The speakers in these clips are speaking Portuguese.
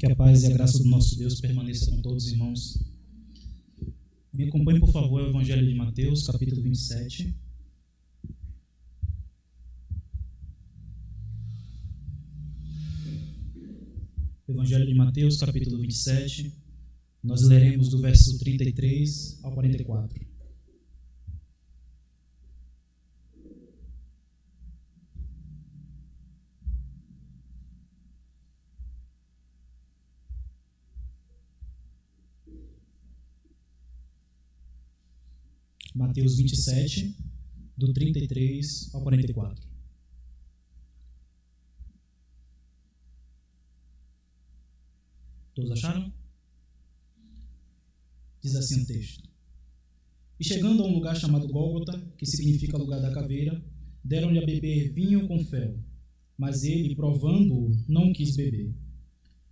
Que a paz e a graça do nosso Deus permaneça com todos os irmãos. Me acompanhe, por favor, ao Evangelho de Mateus, capítulo 27. Evangelho de Mateus, capítulo 27. Nós leremos do verso 33 ao 44. Mateus 27, do 33 ao 44. Todos acharam? Diz assim o texto. E chegando a um lugar chamado Gólgota, que significa lugar da caveira, deram-lhe a beber vinho com fel, mas ele, provando-o, não quis beber.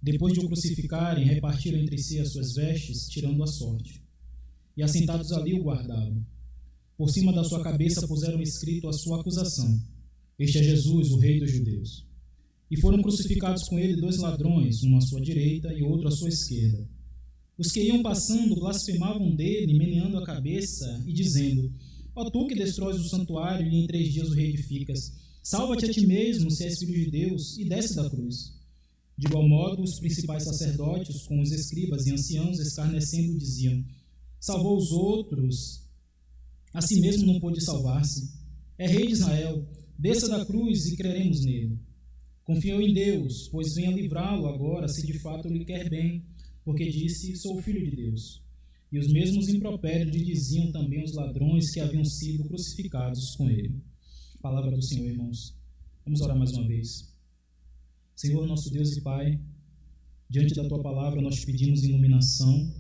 Depois de o crucificarem, repartiram entre si as suas vestes, tirando a sorte. E assentados ali o guardavam. Por cima da sua cabeça puseram escrito a sua acusação: Este é Jesus, o Rei dos Judeus. E foram crucificados com ele 2 ladrões, um à sua direita e outro à sua esquerda. Os que iam passando blasfemavam dele, meneando a cabeça e dizendo: Ó tu que destróis o santuário e em 3 dias o reedificas, salva-te a ti mesmo, se és filho de Deus, e desce da cruz. De igual modo, os principais sacerdotes, com os escribas e anciãos, escarnecendo, diziam: Salvou os outros, a si mesmo não pôde salvar-se. É rei de Israel, desça da cruz e creremos nele. Confiou em Deus, pois venha livrá-lo agora, se de fato lhe quer bem, porque disse: Sou filho de Deus. E os mesmos impropérios lhe diziam também os ladrões que haviam sido crucificados com ele. Palavra do Senhor, irmãos. Vamos orar mais uma vez. Senhor, nosso Deus e Pai, diante da Tua palavra nós te pedimos iluminação,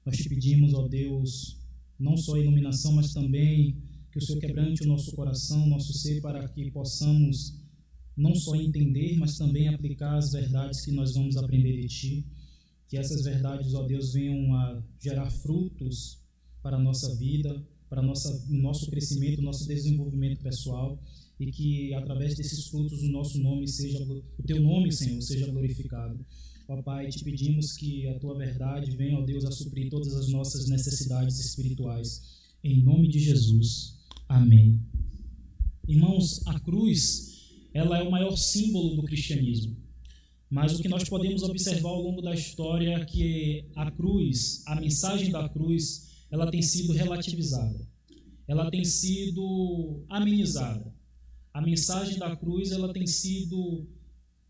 nós te pedimos, ó Deus, não só iluminação, mas também que o Senhor quebrante o nosso coração, o nosso ser, para que possamos não só entender, mas também aplicar as verdades que nós vamos aprender de Ti. Que essas verdades, ó Deus, venham a gerar frutos para a nossa vida, para o nosso crescimento, o nosso desenvolvimento pessoal, e que através desses frutos o Teu nome, Senhor, seja glorificado. Ó Pai, te pedimos que a Tua verdade venha, ó Deus, a suprir todas as nossas necessidades espirituais. Em nome de Jesus. Amém. Irmãos, a cruz, ela é o maior símbolo do cristianismo. Mas o que nós podemos observar ao longo da história é que a cruz, a mensagem da cruz, ela tem sido relativizada. Ela tem sido amenizada. A mensagem da cruz, ela tem sido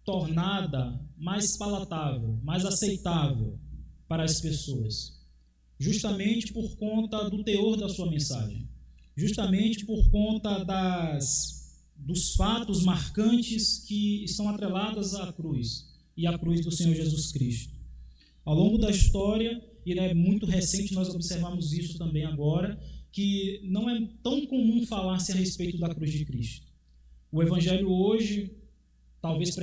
tornada mais palatável, mais aceitável para as pessoas, justamente por conta do teor da sua mensagem, justamente por conta dos fatos marcantes que estão atrelados à cruz e à cruz do Senhor Jesus Cristo. Ao longo da história, e é muito recente, nós observamos isso também agora, que não é tão comum falar-se a respeito da cruz de Cristo. O Evangelho hoje, talvez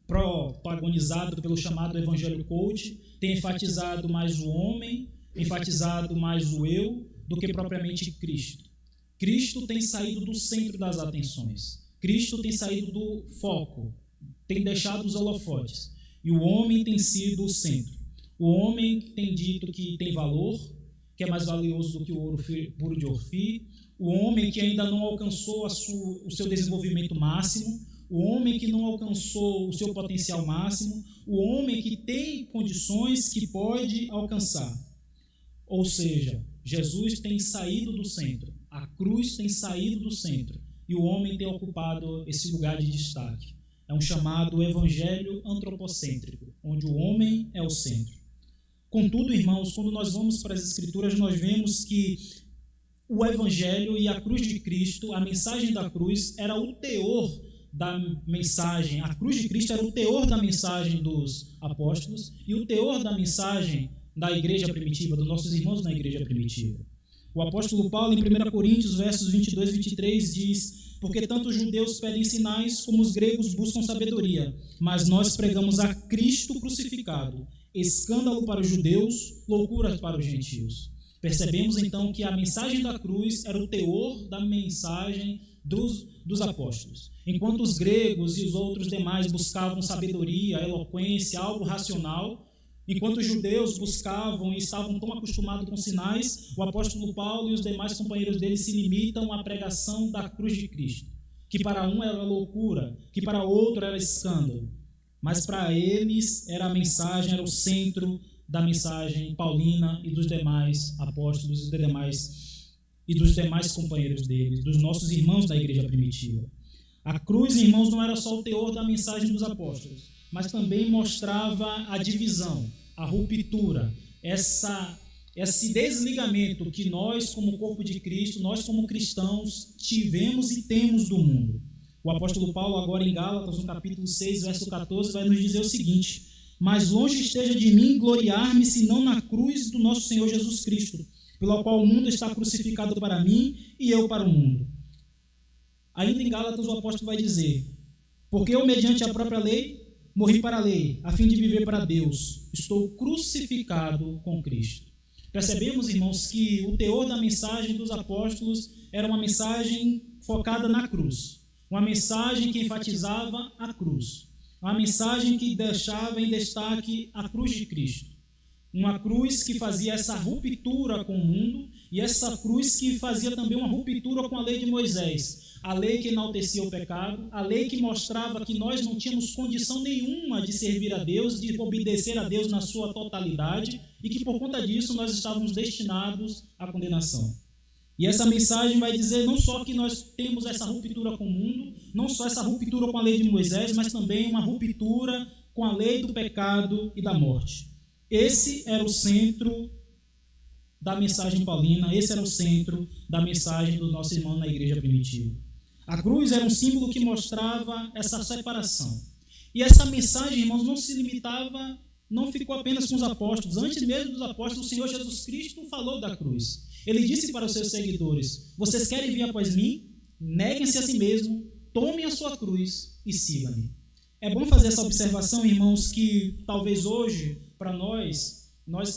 protagonizado pelo chamado Evangelho Coach, tem enfatizado mais o homem, enfatizado mais o eu, do que propriamente Cristo. Cristo tem saído do centro das atenções. Cristo tem saído do foco, tem deixado os holofotes. E o homem tem sido o centro. O homem tem dito que tem valor, que é mais valioso do que o ouro puro de Orfir. O homem que ainda não alcançou o seu desenvolvimento máximo. O homem que não alcançou o seu potencial máximo. O homem que tem condições que pode alcançar. Ou seja, Jesus tem saído do centro. A cruz tem saído do centro. E o homem tem ocupado esse lugar de destaque. É um chamado evangelho antropocêntrico, onde o homem é o centro. Contudo, irmãos, quando nós vamos para as Escrituras, nós vemos que o evangelho e a cruz de Cristo, a mensagem da cruz, era o teor da mensagem. A cruz de Cristo era o teor da mensagem dos apóstolos e o teor da mensagem da igreja primitiva, dos nossos irmãos na igreja primitiva. O apóstolo Paulo, em 1 Coríntios, versos 22 e 23, diz: Porque tanto os judeus pedem sinais, como os gregos buscam sabedoria, mas nós pregamos a Cristo crucificado, escândalo para os judeus, loucura para os gentios. Percebemos então que a mensagem da cruz era o teor da mensagem dos apóstolos. Enquanto os gregos e os outros demais buscavam sabedoria, eloquência, algo racional, Enquanto os judeus buscavam e estavam tão acostumados com sinais, o apóstolo Paulo e os demais companheiros dele se limitam à pregação da cruz de Cristo, que para um era loucura, que para outro era escândalo, mas para eles era a mensagem, era o centro da mensagem paulina e dos demais apóstolos e dos demais companheiros deles, dos nossos irmãos da igreja primitiva. A cruz, irmãos, não era só o teor da mensagem dos apóstolos, mas também mostrava a divisão, a ruptura, esse desligamento que nós, como corpo de Cristo, nós como cristãos, tivemos e temos do mundo. O apóstolo Paulo, agora em Gálatas, no capítulo 6, verso 14, vai nos dizer o seguinte: mas longe esteja de mim gloriar-me, senão na cruz do nosso Senhor Jesus Cristo, pela qual o mundo está crucificado para mim e eu para o mundo. Ainda em Gálatas, o apóstolo vai dizer: porque eu, mediante a própria lei, morri para a lei, a fim de viver para Deus. Estou crucificado com Cristo. Percebemos, irmãos, que o teor da mensagem dos apóstolos era uma mensagem focada na cruz. Uma mensagem que enfatizava a cruz. Uma mensagem que deixava em destaque a cruz de Cristo. Uma cruz que fazia essa ruptura com o mundo e essa cruz que fazia também uma ruptura com a lei de Moisés. A lei que enaltecia o pecado, a lei que mostrava que nós não tínhamos condição nenhuma de servir a Deus, de obedecer a Deus na sua totalidade e que por conta disso nós estávamos destinados à condenação. E essa mensagem vai dizer não só que nós temos essa ruptura com o mundo, não só essa ruptura com a lei de Moisés, mas também uma ruptura com a lei do pecado e da morte. Esse era o centro da mensagem paulina, esse era o centro da mensagem do nosso irmão na igreja primitiva. A cruz era um símbolo que mostrava essa separação. E essa mensagem, irmãos, não se limitava, não ficou apenas com os apóstolos. Antes mesmo dos apóstolos, o Senhor Jesus Cristo falou da cruz. Ele disse para os seus seguidores: vocês querem vir após mim? Neguem-se a si mesmo, tomem a sua cruz e sigam-me. É bom fazer essa observação, irmãos, que talvez hoje, para nós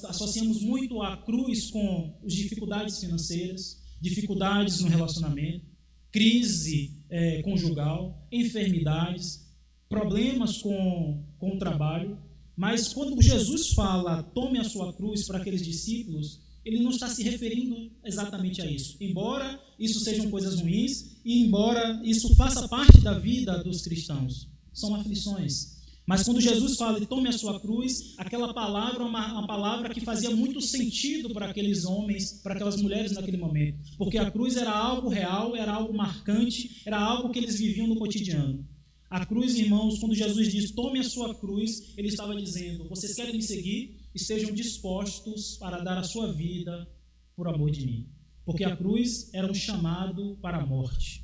associamos muito a cruz com as dificuldades financeiras, dificuldades no relacionamento, crise conjugal, enfermidades, problemas com o trabalho. Mas quando Jesus fala, tome a sua cruz para aqueles discípulos, ele não está se referindo exatamente a isso. Embora isso sejam coisas ruins e embora isso faça parte da vida dos cristãos, são aflições. Mas quando Jesus fala, tome a sua cruz, aquela palavra é uma palavra que fazia muito sentido para aqueles homens, para aquelas mulheres naquele momento. Porque a cruz era algo real, era algo marcante, era algo que eles viviam no cotidiano. A cruz, irmãos, quando Jesus diz, tome a sua cruz, ele estava dizendo, vocês querem me seguir? Estejam dispostos para dar a sua vida por amor de mim. Porque a cruz era um chamado para a morte.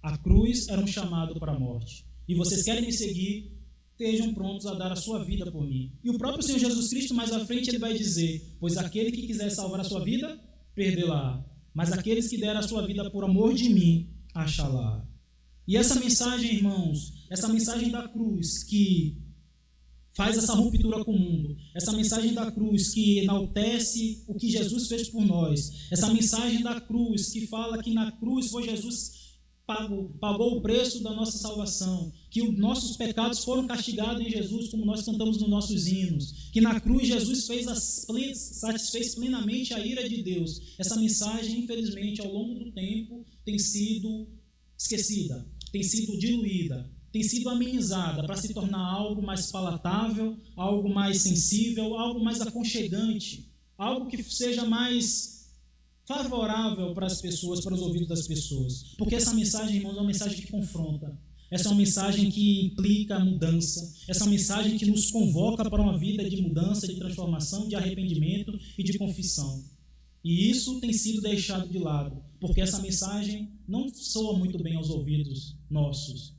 A cruz era um chamado para a morte. E vocês querem me seguir? Estejam prontos a dar a sua vida por mim. E o próprio Senhor Jesus Cristo, mais à frente, ele vai dizer, pois aquele que quiser salvar a sua vida, perdê-la. Mas aqueles que deram a sua vida por amor de mim, achá-la. E essa mensagem, irmãos, essa mensagem da cruz que faz essa ruptura com o mundo, essa mensagem da cruz que enaltece o que Jesus fez por nós, essa mensagem da cruz que fala que na cruz foi Jesus pagou o preço da nossa salvação, que os nossos pecados foram castigados em Jesus, como nós cantamos nos nossos hinos, que na cruz Jesus satisfez plenamente a ira de Deus. Essa mensagem, infelizmente, ao longo do tempo, tem sido esquecida, tem sido diluída, tem sido amenizada para se tornar algo mais palatável, algo mais sensível, algo mais aconchegante, algo que seja mais favorável para as pessoas, para os ouvidos das pessoas. Porque essa mensagem, irmãos, é uma mensagem que confronta. Essa é uma mensagem que implica mudança. Essa é uma mensagem que nos convoca para uma vida de mudança, de transformação, de arrependimento e de confissão. E isso tem sido deixado de lado, porque essa mensagem não soa muito bem aos ouvidos nossos.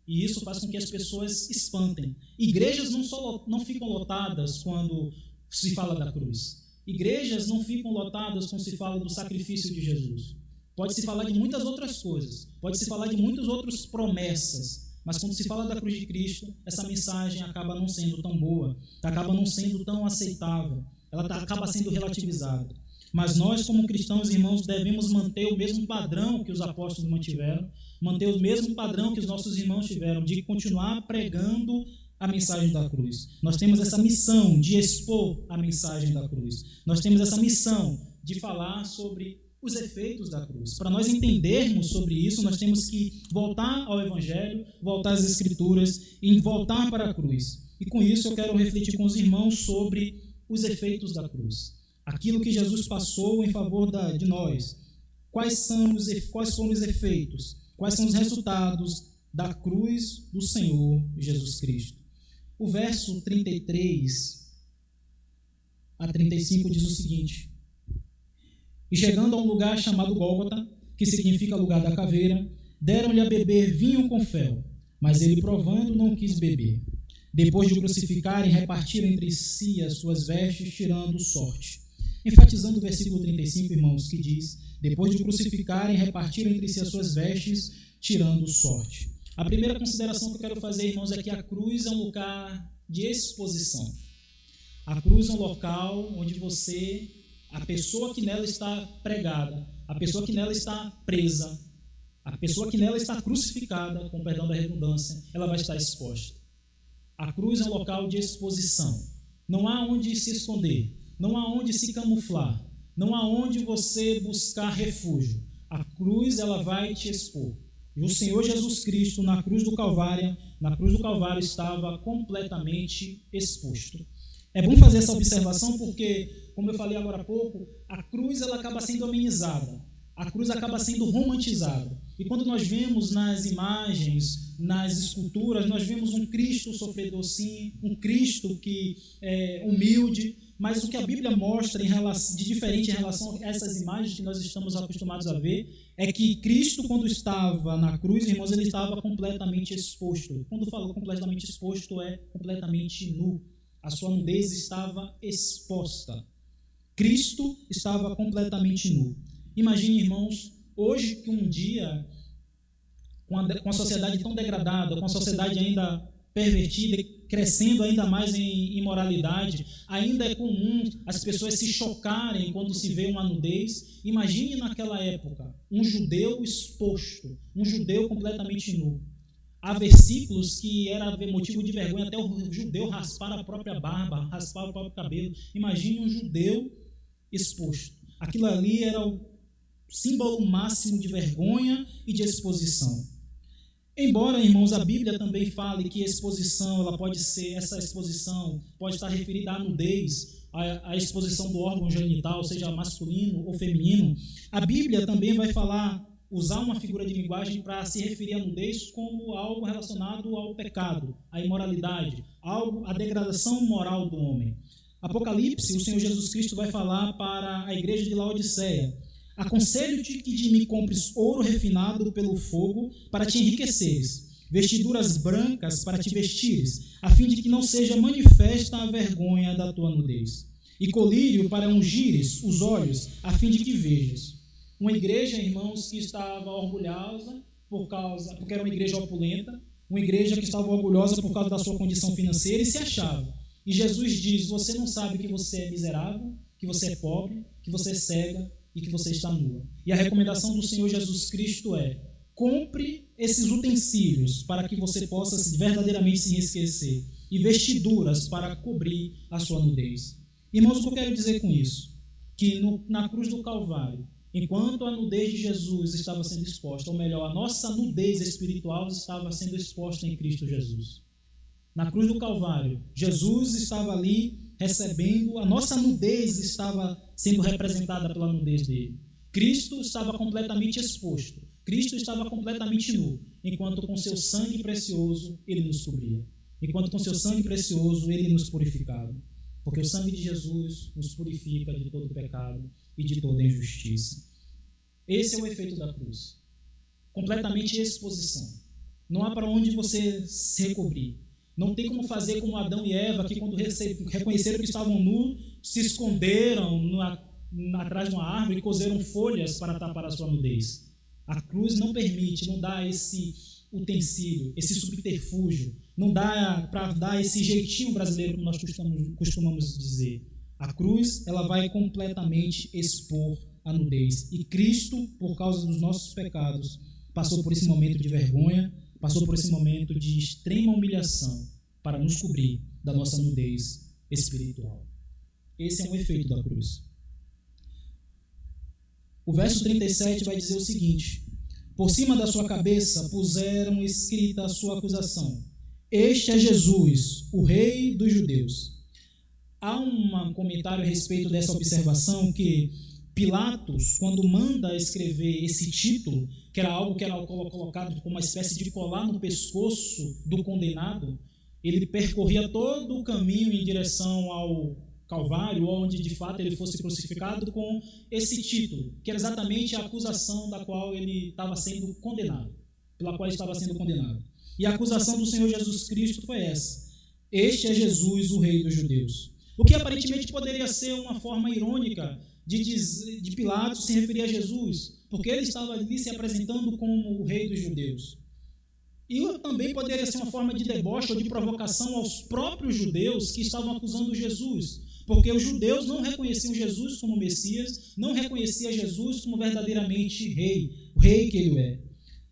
E isso faz com que as pessoas espantem. Igrejas não ficam lotadas quando se fala da cruz. Igrejas não ficam lotadas quando se fala do sacrifício de Jesus. Pode-se falar de muitas outras coisas, pode-se falar de muitas outras promessas, mas quando se fala da cruz de Cristo, essa mensagem acaba não sendo tão boa, acaba não sendo tão aceitável, ela acaba sendo relativizada. Mas nós, como cristãos, irmãos, devemos manter o mesmo padrão que os apóstolos mantiveram, manter o mesmo padrão que os nossos irmãos tiveram, de continuar pregando a mensagem da cruz. Nós temos essa missão de expor a mensagem da cruz. Nós temos essa missão de falar sobre os efeitos da cruz. Para nós entendermos sobre isso, nós temos que voltar ao Evangelho, voltar às Escrituras e voltar para a cruz. E com isso eu quero refletir com os irmãos sobre os efeitos da cruz. Aquilo que Jesus passou em favor de nós. Quais foram os efeitos? Quais são os resultados da cruz do Senhor Jesus Cristo? O verso 33 a 35 diz o seguinte: E chegando a um lugar chamado Gólgota, que significa lugar da caveira, deram-lhe a beber vinho com fel, mas ele, provando, não quis beber. Depois de o crucificarem, repartiram entre si as suas vestes, tirando sorte. Enfatizando o versículo 35, irmãos, que diz: depois de o crucificarem, repartiram entre si as suas vestes, tirando sorte. A primeira consideração que eu quero fazer, irmãos, é que a cruz é um lugar de exposição. A cruz é um local onde a pessoa que nela está pregada, a pessoa que nela está presa, a pessoa que nela está crucificada, com perdão da redundância, ela vai estar exposta. A cruz é um local de exposição. Não há onde se esconder, não há onde se camuflar, não há onde você buscar refúgio. A cruz, ela vai te expor. E o Senhor Jesus Cristo, na cruz do Calvário, estava completamente exposto. É bom fazer essa observação porque, como eu falei agora há pouco, a cruz ela acaba sendo amenizada, a cruz acaba sendo romantizada. E quando nós vemos nas imagens, nas esculturas, nós vemos um Cristo sofredor sim, um Cristo que é humilde, mas o que a Bíblia mostra de diferente em relação a essas imagens que nós estamos acostumados a ver, é que Cristo, quando estava na cruz, irmãos, ele estava completamente exposto. Quando falo completamente exposto, é completamente nu. A sua nudez estava exposta. Cristo estava completamente nu. Imagine, irmãos, hoje que um dia, com a sociedade tão degradada, com a sociedade ainda pervertida, crescendo ainda mais em imoralidade, ainda é comum as pessoas se chocarem quando se vê uma nudez. Imagine naquela época, um judeu exposto, um judeu completamente nu. Há versículos que era motivo de vergonha até o judeu raspar a própria barba, raspar o próprio cabelo. Imagine um judeu exposto. Aquilo ali era o símbolo máximo de vergonha e de exposição. Embora, irmãos, a Bíblia também fale que essa exposição pode estar referida à nudez, à exposição do órgão genital, seja masculino ou feminino, a Bíblia também vai usar uma figura de linguagem para se referir à nudez como algo relacionado ao pecado, à imoralidade, à degradação moral do homem. Apocalipse, o Senhor Jesus Cristo vai falar para a igreja de Laodiceia: aconselho-te que de mim compres ouro refinado pelo fogo para te enriqueceres, vestiduras brancas para te vestires, a fim de que não seja manifesta a vergonha da tua nudez, e colírio para ungires os olhos, a fim de que vejas. Uma igreja, irmãos, que estava orgulhosa porque era uma igreja opulenta, uma igreja que estava orgulhosa por causa da sua condição financeira e se achava. E Jesus diz: você não sabe que você é miserável, que você é pobre, que você é cega e que você está nua. E a recomendação do Senhor Jesus Cristo é: compre esses utensílios para que você possa verdadeiramente se enriquecer, e vestiduras para cobrir a sua nudez. Irmãos, o que eu quero dizer com isso? Que na cruz do Calvário, enquanto a nudez de Jesus estava sendo exposta, ou melhor, a nossa nudez espiritual estava sendo exposta em Cristo Jesus. Na cruz do Calvário, Jesus estava ali recebendo, a nossa nudez estava sendo representada pela nudez dele. Cristo estava completamente exposto, Cristo estava completamente nu, enquanto com seu sangue precioso ele nos cobria, enquanto com seu sangue precioso ele nos purificava, porque o sangue de Jesus nos purifica de todo pecado e de toda injustiça. Esse é o efeito da cruz, completamente exposição. Não há para onde você se recobrir. Não tem como fazer como Adão e Eva, que quando reconheceram que estavam nus, se esconderam atrás de uma árvore e cozeram folhas para tapar a sua nudez. A cruz não permite, não dá esse utensílio, esse subterfúgio, não dá para dar esse jeitinho brasileiro, como nós costumamos dizer. A cruz, ela vai completamente expor a nudez. E Cristo, por causa dos nossos pecados, passou por esse momento de vergonha, passou por esse momento de extrema humilhação. para nos cobrir da nossa nudez espiritual. Esse é um efeito da cruz. O verso 37 vai dizer o seguinte: por cima da sua cabeça puseram escrita a sua acusação: este é Jesus, o Rei dos Judeus. Há um comentário a respeito dessa observação que Pilatos, quando manda escrever esse título, que era algo que era colocado como uma espécie de colar no pescoço do condenado, ele percorria todo o caminho em direção ao Calvário, onde de fato ele fosse crucificado, com esse título, que era exatamente a acusação da qual ele estava sendo condenado, pela qual ele estava sendo condenado. E a acusação do Senhor Jesus Cristo foi essa: este é Jesus, o Rei dos Judeus. O que aparentemente poderia ser uma forma irônica de Pilatos se referir a Jesus, porque ele estava ali se apresentando como o Rei dos Judeus. E também poderia ser uma forma de deboche ou de provocação aos próprios judeus que estavam acusando Jesus, porque os judeus não reconheciam Jesus como Messias, não reconheciam Jesus como verdadeiramente Rei, o Rei que ele é.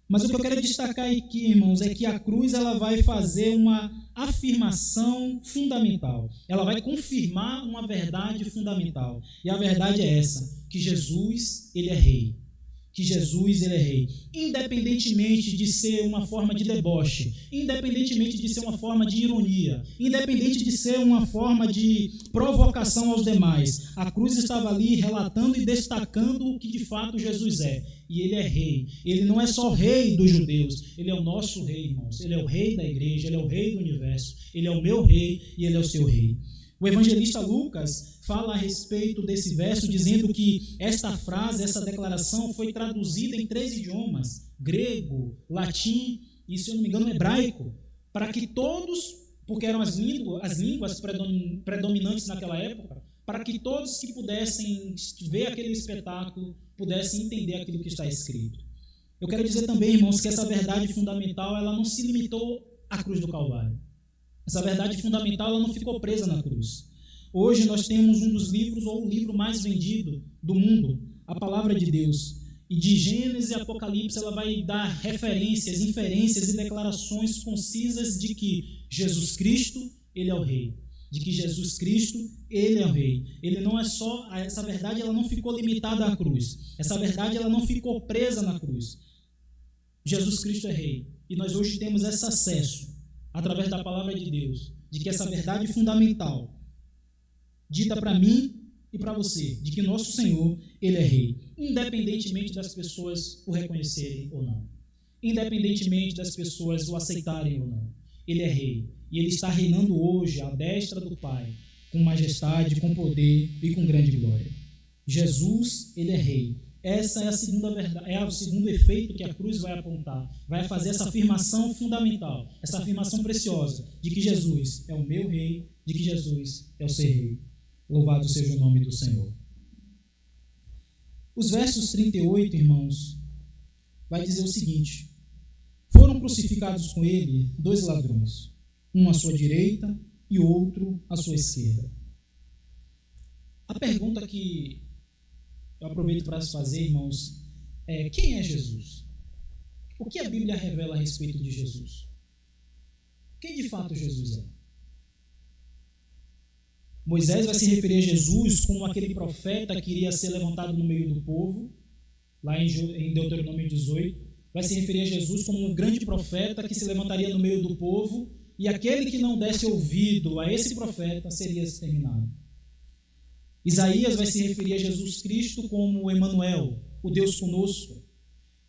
Mas o que eu quero destacar aqui, irmãos, é que a cruz ela vai fazer uma afirmação fundamental. Ela vai confirmar uma verdade fundamental. E a verdade é essa: que Jesus, ele é Rei. Que Jesus, ele é Rei. Independentemente de ser uma forma de deboche, independentemente de ser uma forma de ironia, independente de ser uma forma de provocação aos demais, a cruz estava ali relatando e destacando o que de fato Jesus é. E ele é Rei. Ele não é só Rei dos judeus, ele é o nosso Rei, irmãos. Ele é o Rei da igreja, ele é o Rei do universo, ele é o meu Rei e ele é o seu Rei. O evangelista Lucas fala a respeito desse verso, dizendo que esta frase, essa declaração foi traduzida em 3 idiomas, grego, latim e, se eu não me engano, hebraico, para que todos, porque eram as línguas predominantes naquela época, para que todos que pudessem ver aquele espetáculo pudessem entender aquilo que está escrito. Eu quero dizer também, irmãos, que essa verdade fundamental ela não se limitou à cruz do Calvário. Essa verdade fundamental ela não ficou presa na cruz. Hoje nós temos um dos livros, ou o livro mais vendido do mundo, a Palavra de Deus. E de Gênesis e Apocalipse ela vai dar referências, inferências e declarações concisas de que Jesus Cristo, ele é o Rei. De que Jesus Cristo, ele é o Rei. Ele não é só, essa verdade ela não ficou limitada à cruz. Essa verdade ela não ficou presa na cruz. Jesus Cristo é Rei. E nós hoje temos esse acesso, através da Palavra de Deus, de que essa verdade fundamental, dita para mim e para você, de que nosso Senhor, ele é Rei, independentemente das pessoas o reconhecerem ou não, independentemente das pessoas o aceitarem ou não, ele é Rei, e ele está reinando hoje à destra do Pai, com majestade, com poder e com grande glória. Jesus, ele é Rei. Essa é a segunda verdade, é o segundo efeito que a cruz vai apontar, vai fazer essa afirmação fundamental, essa afirmação preciosa, de que Jesus é o meu Rei, de que Jesus é o seu Rei. Louvado seja o nome do Senhor. Os versos 38, irmãos, vai dizer o seguinte: foram crucificados com ele 2 ladrões, um à sua direita e outro à sua esquerda. A pergunta que eu aproveito para fazer, irmãos, quem é Jesus? O que a Bíblia revela a respeito de Jesus? Quem de fato Jesus é? Moisés vai se referir a Jesus como aquele profeta que iria ser levantado no meio do povo, lá em Deuteronômio 18, vai se referir a Jesus como um grande profeta que se levantaria no meio do povo, e aquele que não desse ouvido a esse profeta seria exterminado. Isaías vai se referir a Jesus Cristo como Emanuel, o Deus conosco.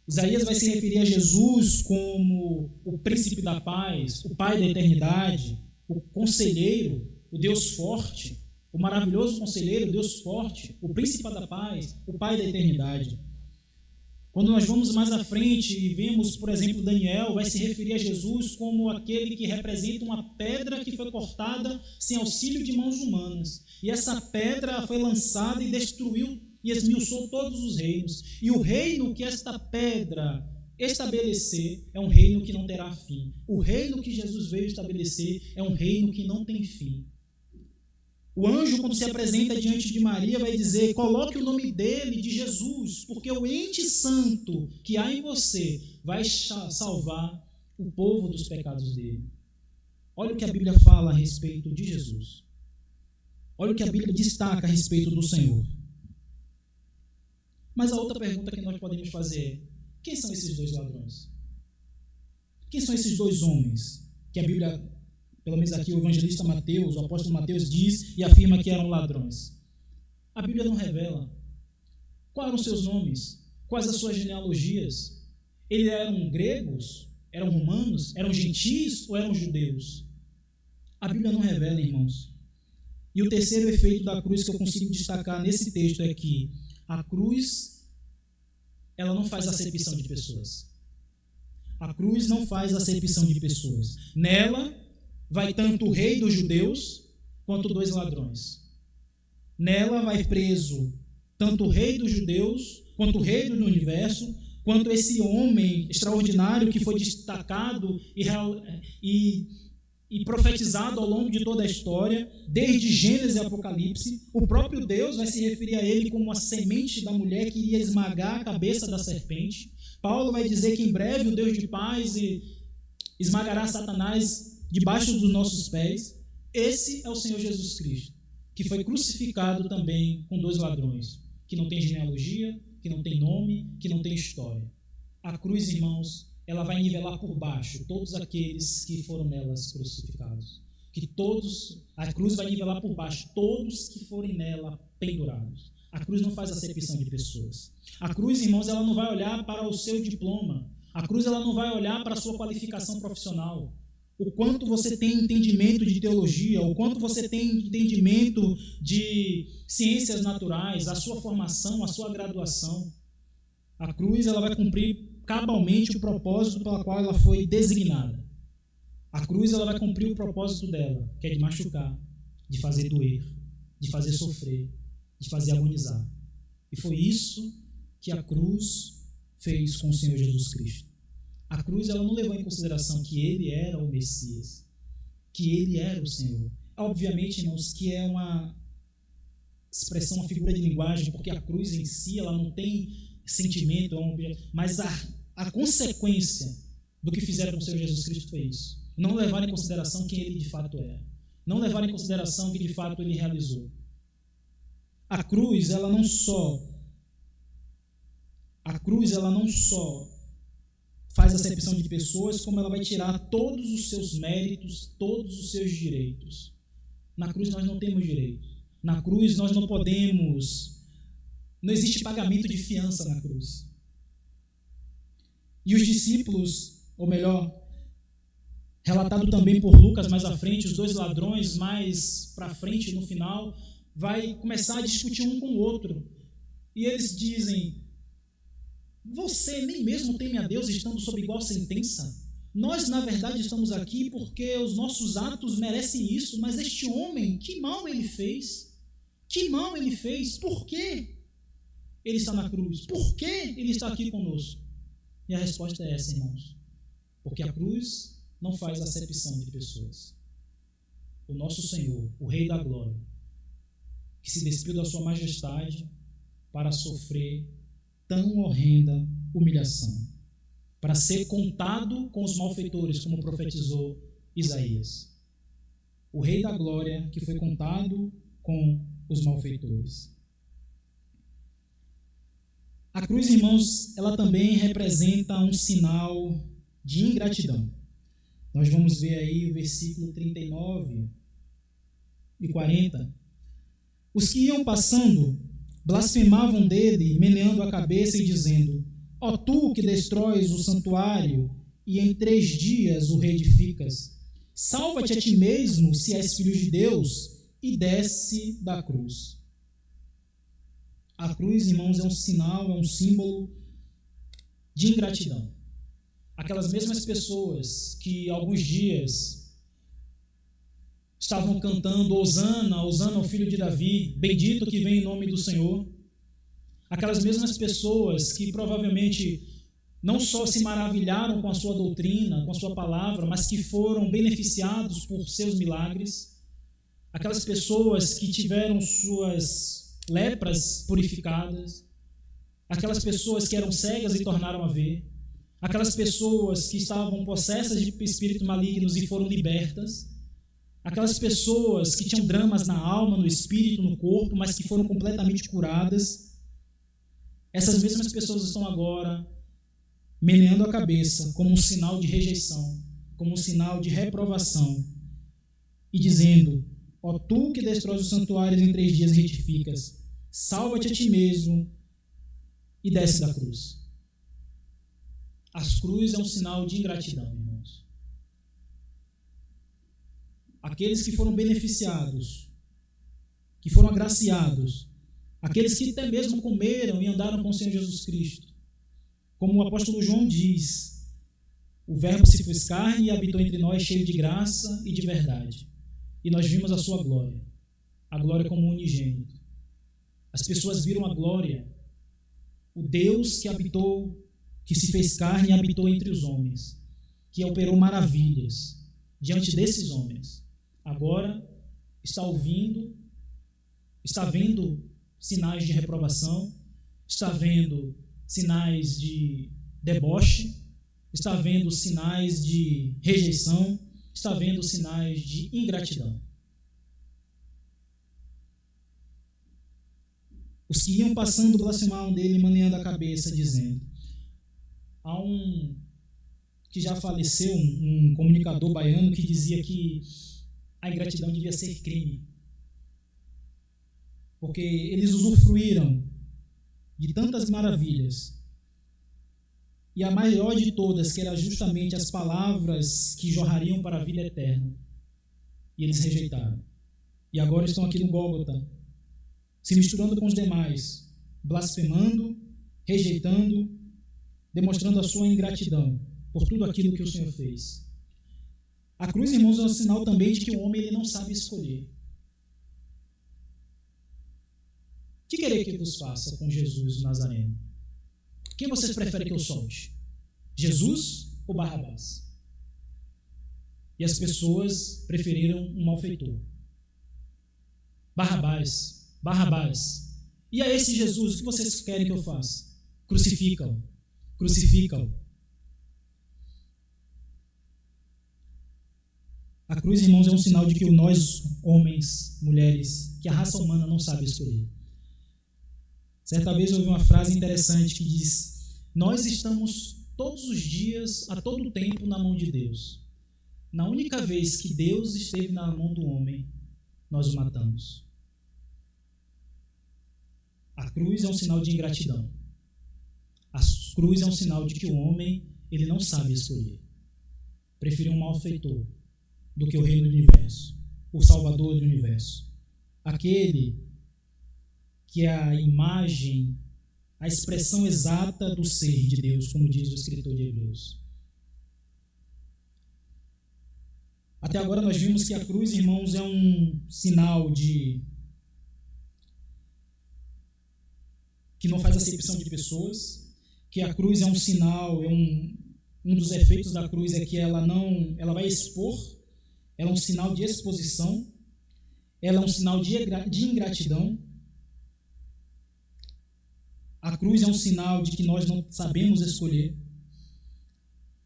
Isaías vai se referir a Jesus como o príncipe da paz, o Pai da eternidade, o conselheiro, o Deus forte, o maravilhoso conselheiro, o Deus forte, o príncipe da paz, o Pai da eternidade. Quando nós vamos mais à frente e vemos, por exemplo, Daniel, vai se referir a Jesus como aquele que representa uma pedra que foi cortada sem auxílio de mãos humanas. E essa pedra foi lançada e destruiu e esmiuçou todos os reinos. E o reino que esta pedra estabelecer é um reino que não terá fim. O reino que Jesus veio estabelecer é um reino que não tem fim. O anjo, quando se apresenta diante de Maria, vai dizer: coloque o nome dele, de Jesus, porque o ente santo que há em você vai salvar o povo dos pecados dele. Olha o que a Bíblia fala a respeito de Jesus. Olha o que a Bíblia destaca a respeito do Senhor. Mas a outra pergunta que nós podemos fazer é: quem são esses dois ladrões? Quem são esses dois homens que a Bíblia, pelo menos aqui o evangelista Mateus, o apóstolo Mateus diz e afirma que eram ladrões? A Bíblia não revela. Quais eram os seus nomes? Quais as suas genealogias? Eles eram gregos? Eram romanos? Eram gentios ou eram judeus? A Bíblia não revela, irmãos. E o terceiro efeito da cruz que eu consigo destacar nesse texto é que a cruz, ela não faz acepção de pessoas. A cruz não faz acepção de pessoas. Nela vai tanto o rei dos judeus quanto dois ladrões. Nela vai preso tanto o rei dos judeus quanto o rei do universo, quanto esse homem extraordinário que foi destacado e profetizado ao longo de toda a história, desde Gênesis e Apocalipse. O próprio Deus vai se referir a ele como a semente da mulher que iria esmagar a cabeça da serpente. Paulo vai dizer que em breve o Deus de paz esmagará Satanás debaixo dos nossos pés. Esse é o Senhor Jesus Cristo, que foi crucificado também com dois ladrões, que não tem genealogia, que não tem nome, que não tem história. A cruz, irmãos, ela vai nivelar por baixo todos aqueles que foram nelas crucificados. A cruz vai nivelar por baixo todos que forem nela pendurados. A cruz não faz acepção de pessoas. A cruz, irmãos, ela não vai olhar para o seu diploma. A cruz, ela não vai olhar para a sua qualificação profissional. O quanto você tem entendimento de teologia, o quanto você tem entendimento de ciências naturais, a sua formação, a sua graduação. A cruz, ela vai cumprir cabalmente o propósito pelo qual ela foi designada. A cruz, ela vai cumprir o propósito dela, que é de machucar, de fazer doer, de fazer sofrer, de fazer agonizar. E foi isso que a cruz fez com o Senhor Jesus Cristo. A cruz, ela não levou em consideração que ele era o Messias, que ele era o Senhor. Obviamente, irmãos, que é uma expressão, uma figura de linguagem, porque a cruz em si, ela não tem sentimento, mas a consequência do que fizeram com o Senhor Jesus Cristo foi isso. Não levar em consideração quem ele de fato era. Não levar em consideração o que de fato ele realizou. A cruz, ela não só faz acepção de pessoas, como ela vai tirar todos os seus méritos, todos os seus direitos. Na cruz nós não temos direito. Na cruz nós não podemos... Não existe pagamento de fiança na cruz. E os discípulos, ou melhor, relatado também por Lucas mais à frente, os dois ladrões mais para frente no final, vai começar a discutir um com o outro. E eles dizem: você nem mesmo teme a Deus estando sob igual sentença? Nós, na verdade, estamos aqui porque os nossos atos merecem isso, mas este homem, que mal ele fez? Que mal ele fez? Por quê ele está na cruz? Por que ele está aqui conosco? E a resposta é essa, irmãos. Porque a cruz não faz acepção de pessoas. O nosso Senhor, o Rei da Glória, que se despiu da sua majestade para sofrer tão horrenda humilhação, para ser contado com os malfeitores, como profetizou Isaías. O Rei da Glória que foi contado com os malfeitores. A cruz, irmãos, ela também representa um sinal de ingratidão. Nós vamos ver aí o versículo 39 e 40. Os que iam passando blasfemavam dele, meneando a cabeça e dizendo: ó tu que destróis o santuário e em 3 dias o reedificas, salva-te a ti mesmo, se és filho de Deus, e desce da cruz. A cruz, irmãos, é um sinal, é um símbolo de ingratidão. Aquelas mesmas pessoas que alguns dias estavam cantando Hosana, Hosana ao filho de Davi, bendito que vem em nome do Senhor. Aquelas mesmas pessoas que provavelmente não só se maravilharam com a sua doutrina, com a sua palavra, mas que foram beneficiados por seus milagres. Aquelas pessoas que tiveram suas lepras purificadas. Aquelas pessoas que eram cegas e tornaram a ver. aquelas pessoas que estavam possessas de espíritos malignos e foram libertas, aquelas pessoas que tinham dramas na alma, no espírito, no corpo, mas que foram completamente curadas. Essas mesmas pessoas estão agora meneando a cabeça como um sinal de rejeição, como um sinal de reprovação, e dizendo: ó tu que destróis os santuários em 3 dias retificas, salva-te a ti mesmo e desce da cruz. A cruz é um sinal de ingratidão, irmãos. Aqueles que foram beneficiados, que foram agraciados, aqueles que até mesmo comeram e andaram com o Senhor Jesus Cristo, como o apóstolo João diz: o verbo se fez carne e habitou entre nós, cheio de graça e de verdade. E nós vimos a sua glória, a glória como unigênito. As pessoas viram a glória, o Deus que habitou, que se fez carne e habitou entre os homens, que operou maravilhas diante desses homens. Agora está ouvindo, está vendo sinais de reprovação, está vendo sinais de deboche, está vendo sinais de rejeição, está vendo sinais de ingratidão. Os que iam passando blasfemavam dele, maneando a cabeça, dizendo: há um que já faleceu, um comunicador baiano, que dizia que a ingratidão devia ser crime, porque eles usufruíram de tantas maravilhas, e a maior de todas, que era justamente as palavras que jorrariam para a vida eterna, e eles rejeitaram. E agora estão aqui no Gólgota, se misturando com os demais, blasfemando, rejeitando, demonstrando a sua ingratidão por tudo aquilo que o Senhor fez. A cruz, irmãos, é um sinal também de que o homem ele não sabe escolher. Que querer que vos faça com Jesus o Nazareno? Quem vocês preferem que eu solte? Jesus ou Barrabás? E as pessoas preferiram um malfeitor. Barrabás, Barrabás. E a esse Jesus, o que vocês querem que eu faça? Crucificam, crucificam. A cruz, irmãos, é um sinal de que nós, homens, mulheres, que a raça humana não sabe escolher. Certa vez eu ouvi uma frase interessante que diz: nós estamos todos os dias, a todo tempo, na mão de Deus. Na única vez que Deus esteve na mão do homem, nós o matamos. A cruz é um sinal de ingratidão. A cruz é um sinal de que o homem ele não sabe escolher. Preferiu um malfeitor do que o rei do universo, o salvador do universo. Aquele que é a imagem, a expressão exata do ser de Deus, como diz o escritor de Hebreus. Até agora nós vimos que a cruz, irmãos, é um sinal de que não faz acepção de pessoas, que a cruz é um sinal, um dos efeitos da cruz é que ela vai expor, ela é um sinal de exposição, ela é um sinal de ingratidão. A cruz é um sinal de que nós não sabemos escolher.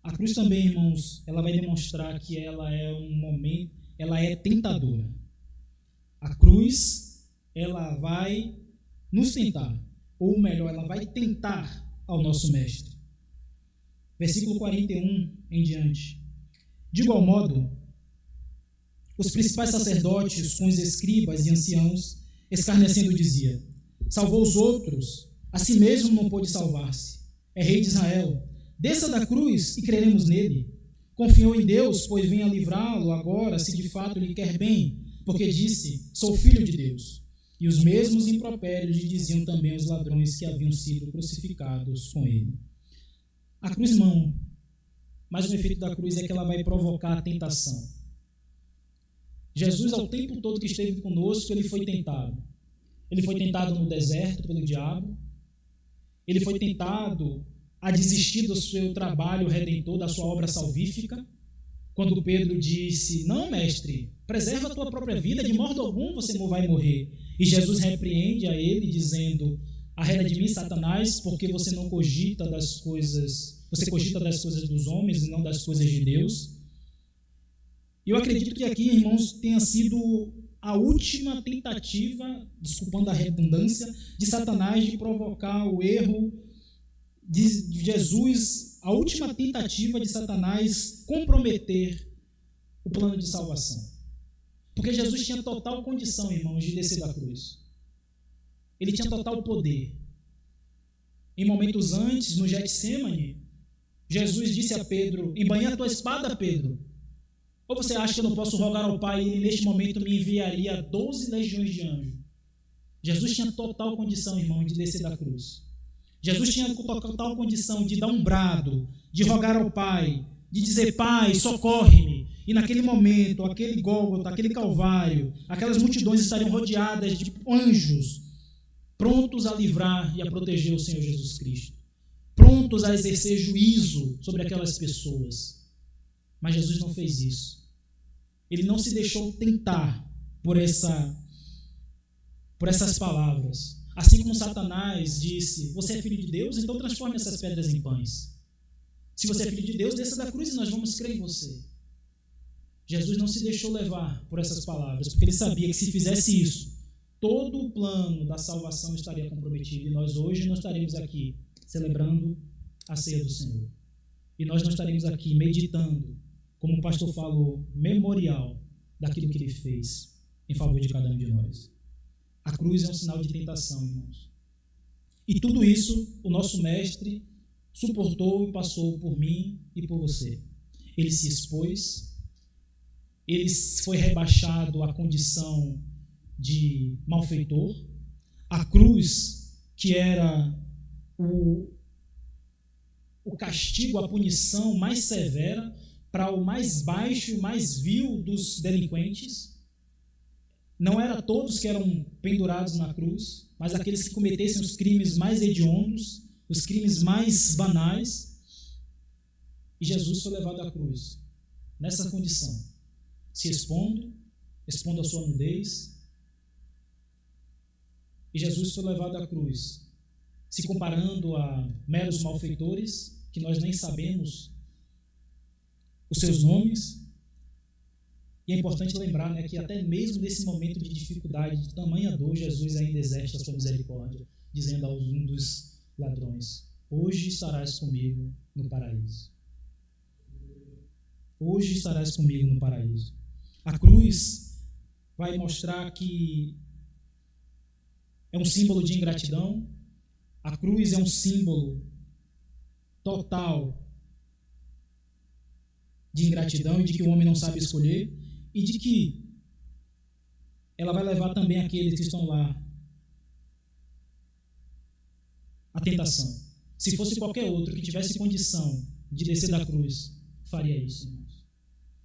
A cruz também, irmãos, ela vai demonstrar que ela é tentadora. A cruz, ela vai nos tentar, ou melhor, ela vai tentar ao nosso mestre. Versículo 41 em diante. De igual modo, os principais sacerdotes, com os escribas e anciãos, escarnecendo, dizia: salvou os outros, a si mesmo não pôde salvar-se. É rei de Israel. Desça da cruz e creremos nele. Confiou em Deus, pois venha livrá-lo agora, se de fato lhe quer bem, porque disse: sou filho de Deus. E os mesmos impropérios lhe diziam também os ladrões que haviam sido crucificados com ele. A cruz, irmão, mas o efeito da cruz é que ela vai provocar a tentação. Jesus, ao tempo todo que esteve conosco, ele foi tentado. Ele foi tentado no deserto pelo diabo. Ele foi tentado a desistir do seu trabalho redentor, da sua obra salvífica, quando Pedro disse: não, mestre, preserva a tua própria vida, de modo algum você vai morrer. E Jesus repreende a ele, dizendo: arreda de mim, Satanás, porque você não cogita das coisas Você cogita das coisas dos homens e não das coisas de Deus. E eu acredito que aqui, irmãos, tenha sido a última tentativa, desculpando a redundância, de Satanás de provocar o erro de Jesus, a última tentativa de Satanás comprometer o plano de salvação. Porque Jesus tinha total condição, irmãos, de descer da cruz. Ele tinha total poder. Em momentos antes, no Getsêmani, Jesus disse a Pedro: embainha a tua espada, Pedro. Ou você acha que eu não posso rogar ao Pai e Ele neste momento me enviaria 12 legiões de anjos? Jesus tinha total condição, irmão, de descer da cruz. Jesus tinha total condição de dar um brado, de rogar ao Pai, de dizer: Pai, socorre-me. E naquele momento, aquele Gólgota, aquele Calvário, aquelas multidões estariam rodeadas de anjos, prontos a livrar e a proteger o Senhor Jesus Cristo, prontos a exercer juízo sobre aquelas pessoas. Mas Jesus não fez isso. Ele não se deixou tentar por essas palavras. Assim como Satanás disse: você é filho de Deus, então transforme essas pedras em pães. Se você é filho de Deus, desça da cruz e nós vamos crer em você. Jesus não se deixou levar por essas palavras, porque ele sabia que se fizesse isso, todo o plano da salvação estaria comprometido. E nós hoje não estaremos aqui celebrando a ceia do Senhor. E nós não estaremos aqui meditando, como o pastor falou, memorial daquilo que ele fez em favor de cada um de nós. A cruz é um sinal de tentação, irmãos. E tudo isso o nosso mestre suportou e passou por mim e por você. Ele se expôs, ele foi rebaixado à condição de malfeitor. A cruz, que era o castigo, a punição mais severa para o mais baixo e mais vil dos delinquentes. Não era todos que eram pendurados na cruz, mas aqueles que cometessem os crimes mais hediondos, os crimes mais banais. E Jesus foi levado à cruz, nessa condição, se expondo a sua nudez. E Jesus foi levado à cruz, se comparando a meros malfeitores, que nós nem sabemos os seus nomes. E é importante lembrar, né, que até mesmo nesse momento de dificuldade, de tamanha dor, Jesus ainda exerce a sua misericórdia, dizendo a um dos ladrões: hoje estarás comigo no paraíso. Hoje estarás comigo no paraíso. A cruz vai mostrar que é um símbolo de ingratidão. A cruz é um símbolo total de ingratidão e de que o homem não sabe escolher, e de que ela vai levar também aqueles que estão lá à tentação. Se fosse qualquer outro que tivesse condição de descer da cruz, faria isso, irmãos.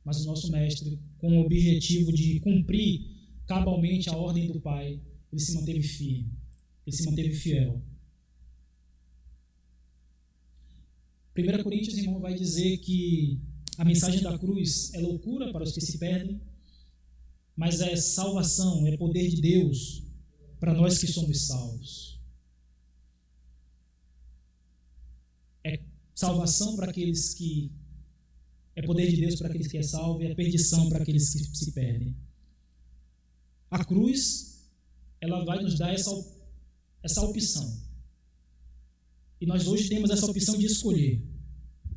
Mas o nosso mestre, com o objetivo de cumprir cabalmente a ordem do Pai, ele se manteve firme, ele se manteve fiel. 1 Coríntios, irmão, vai dizer que a mensagem da cruz é loucura para os que se perdem, mas é salvação, é poder de Deus para nós que somos salvos. É salvação para aqueles que... é poder de Deus para aqueles que é salvo, e é perdição para aqueles que se perdem. A cruz, ela vai nos dar essa opção. E nós hoje temos essa opção de escolher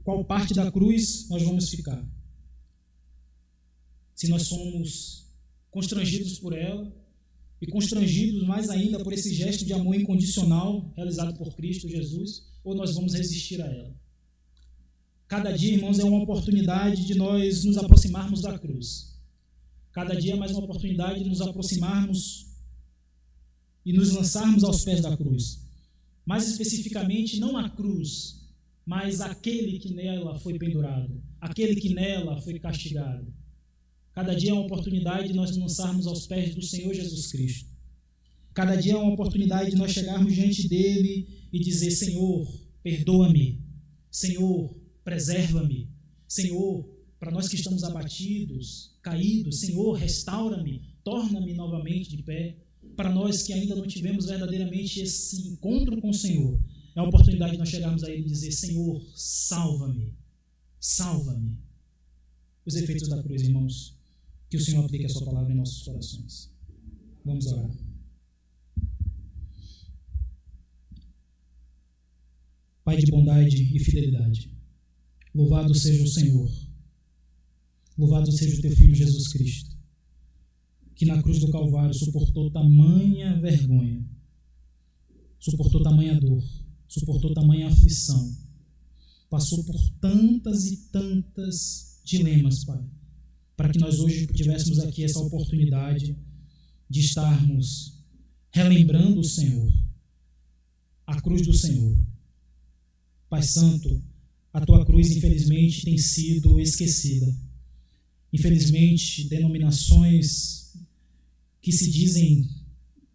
qual parte da cruz nós vamos ficar. Se nós somos constrangidos por ela, e constrangidos mais ainda por esse gesto de amor incondicional realizado por Cristo Jesus, ou nós vamos resistir a ela. Cada dia, irmãos, é uma oportunidade de nós nos aproximarmos da cruz. Cada dia é mais uma oportunidade de nos aproximarmos e nos lançarmos aos pés da cruz. Mais especificamente, não a cruz, mas aquele que nela foi pendurado, aquele que nela foi castigado. Cada dia é uma oportunidade de nós nos lançarmos aos pés do Senhor Jesus Cristo. Cada dia é uma oportunidade de nós chegarmos diante dele e dizer: Senhor, perdoa-me. Senhor, preserva-me. Senhor, para nós que estamos abatidos, caídos, Senhor, restaura-me, torna-me novamente de pé. Para nós que ainda não tivemos verdadeiramente esse encontro com o Senhor, é É a oportunidade de nós chegarmos a Ele e dizer: Senhor, salva-me, salva-me. Os efeitos da cruz, irmãos, que o Senhor aplique a sua palavra em nossos corações. Vamos orar. Pai de bondade e fidelidade, louvado seja o Senhor, louvado seja o teu Filho Jesus Cristo, que na cruz do Calvário suportou tamanha vergonha, suportou tamanha dor, suportou tamanha aflição, passou por tantas e tantas dilemas, Pai, para que nós hoje tivéssemos aqui essa oportunidade de estarmos relembrando o Senhor, a cruz do Senhor. Pai Santo, a tua cruz, infelizmente, tem sido esquecida. Infelizmente, denominações que se dizem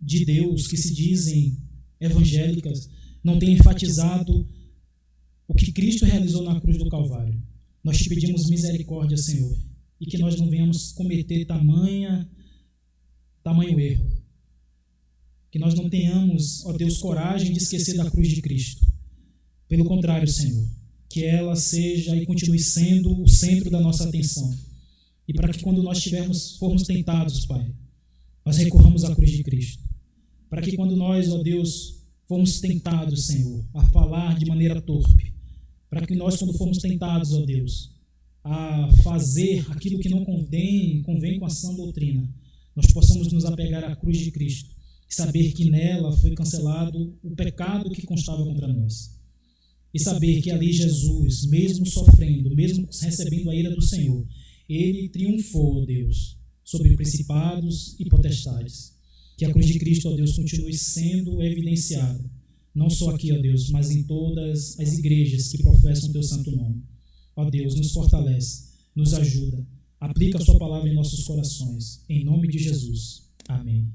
de Deus, que se dizem evangélicas, não têm enfatizado o que Cristo realizou na cruz do Calvário. Nós te pedimos misericórdia, Senhor, e que nós não venhamos cometer tamanho erro. Que nós não tenhamos, ó Deus, coragem de esquecer da cruz de Cristo. Pelo contrário, Senhor, que ela seja e continue sendo o centro da nossa atenção. E para que quando nós formos tentados, Pai, nós recorramos à cruz de Cristo. Para que quando nós, ó Deus, formos tentados, Senhor, a falar de maneira torpe, para que nós, quando formos tentados, ó Deus, a fazer aquilo que não convém com a sã doutrina, nós possamos nos apegar à cruz de Cristo e saber que nela foi cancelado o pecado que constava contra nós. E saber que ali Jesus, mesmo sofrendo, mesmo recebendo a ira do Senhor, Ele triunfou, ó Deus, sobre principados e potestades. Que a cruz de Cristo, ó Deus, continue sendo evidenciada, não só aqui, ó Deus, mas em todas as igrejas que professam o Teu santo nome. Ó Deus, nos fortalece, nos ajuda, aplica a Sua palavra em nossos corações. Em nome de Jesus. Amém.